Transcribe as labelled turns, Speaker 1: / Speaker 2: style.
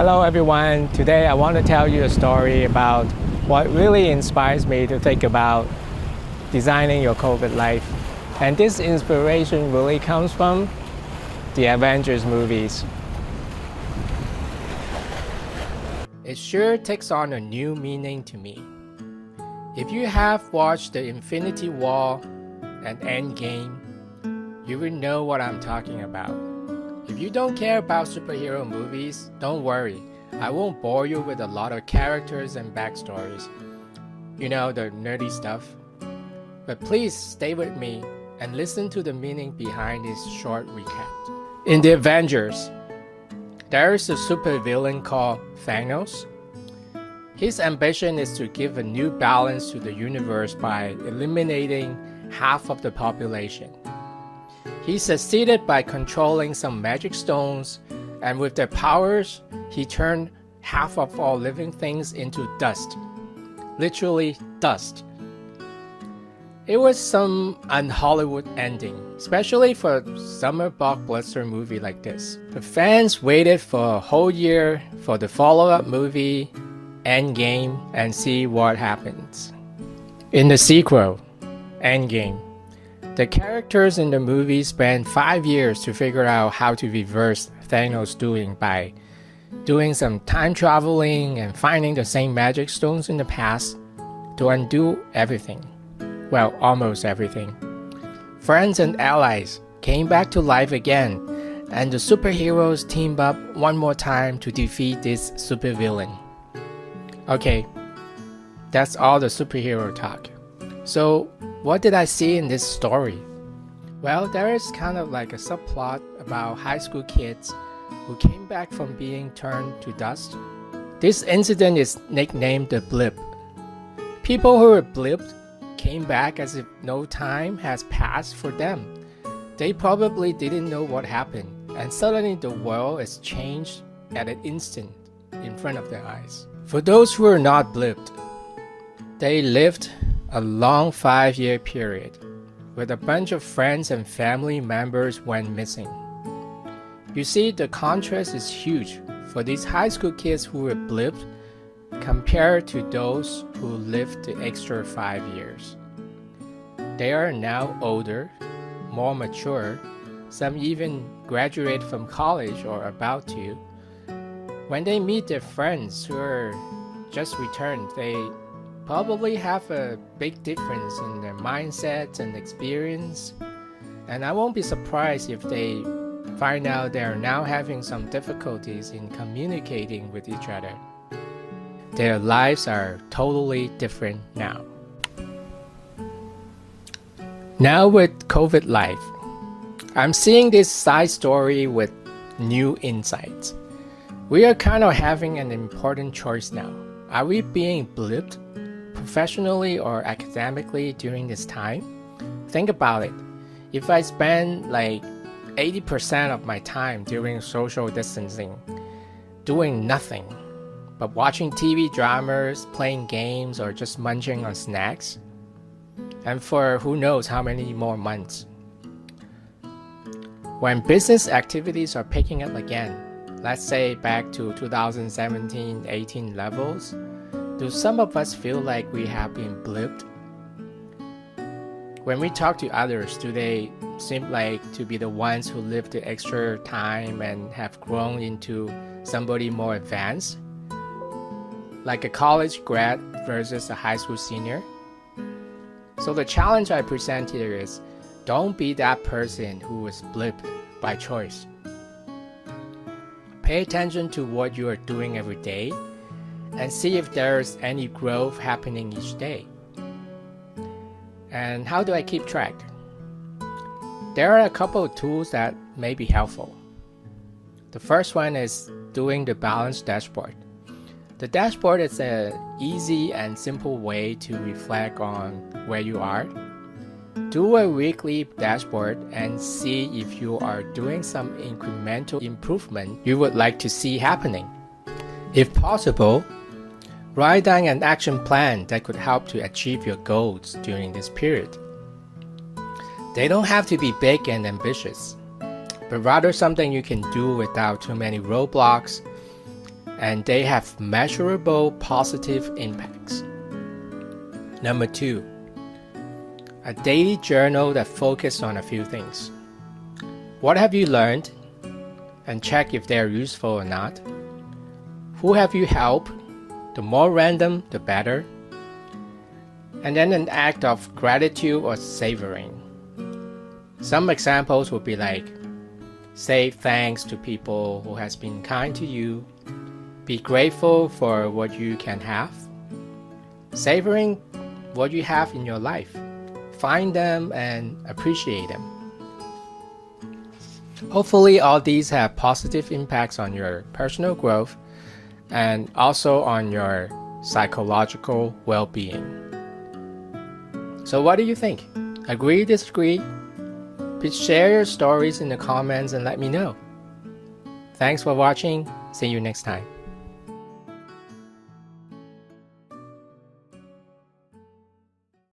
Speaker 1: Hello everyone, today I want to tell you a story about what really inspires me to think about designing your COVID life. And this inspiration really comes from the Avengers movies. It sure takes on a new meaning to me. If you have watched the Infinity War and Endgame, you will know what I'm talking about. If you don't care about superhero movies, don't worry. I won't bore you with a lot of characters and backstories. You know, the nerdy stuff. But please stay with me and listen to the meaning behind this short recap. In the Avengers, there is a supervillain called Thanos. His ambition is to give a new balance to the universe by eliminating half of the population. He succeeded by controlling some magic stones, and with their powers, he turned half of all living things into dust. Literally dust. It was some un-Hollywood ending, especially for a summer blockbuster movie like this. The fans waited for a whole year for the follow-up movie, Endgame, and see what happens. In the sequel, Endgame, the characters in the movie spent 5 years to figure out how to reverse Thanos' doing by doing some time traveling and finding the same magic stones in the past to undo everything. Well, almost everything. Friends and allies came back to life again, and the superheroes teamed up one more time to defeat this supervillain. Okay, that's all the superhero talk. So, what did I see in this story? Well, there is kind of like a subplot about high school kids who came back from being turned to dust. This incident is nicknamed the Blimp. People who were blipped came back as if no time has passed for them. They probably didn't know what happened, and suddenly the world is changed at an instant in front of their eyes. For those who are not blipped, they lived a long 5-year period, with a bunch of friends and family members went missing. You see, the contrast is huge for these high school kids who were blipped compared to those who lived the extra 5 years. They are now older, more mature, some even graduate from college or about to. When they meet their friends who are just returned, they probably have a big difference in their mindsets and experience, and I won't be surprised if they find out they are now having some difficulties in communicating with each other. Their lives are totally different now. Now with COVID life, I'm seeing this side story with new insights. We are kind of having an important choice now. Are we being blipped professionally or academically during this time? Think about it. If I spend like 80% of my time during social distancing doing nothing but watching TV dramas, playing games, or just munching on snacks, and for who knows how many more months. When business activities are picking up again, let's say back to 2017-18 levels, do some of us feel like we have been blipped? When we talk to others, do they seem like to be the ones who lived the extra time and have grown into somebody more advanced? Like a college grad versus a high school senior? So the challenge I present here is, don't be that person who was blipped by choice. Pay attention to what you are doing every day and see if there's any growth happening each day. And how do I keep track? There are a couple of tools that may be helpful. The first one is doing the balance dashboard. The dashboard is an easy and simple way to reflect on where you are. Do a weekly dashboard and see if you are doing some incremental improvement you would like to see happening. If possible, write down an action plan that could help to achieve your goals during this period. They don't have to be big and ambitious, but rather something you can do without too many roadblocks and they have measurable positive impacts. Number 2, a daily journal that focuses on a few things. What have you learned? And check if they're useful or not. Who have you helped? The more random, the better. And then an act of gratitude or savoring. Some examples would be like, say thanks to people who has been kind to you. Be grateful for what you can have. Savoring what you have in your life. Find them and appreciate them. Hopefully all these have positive impacts on your personal growth and also on your psychological well-being. So what do you think? Agree, disagree? Please share your stories in the comments and let me know. Thanks for watching. See you next time.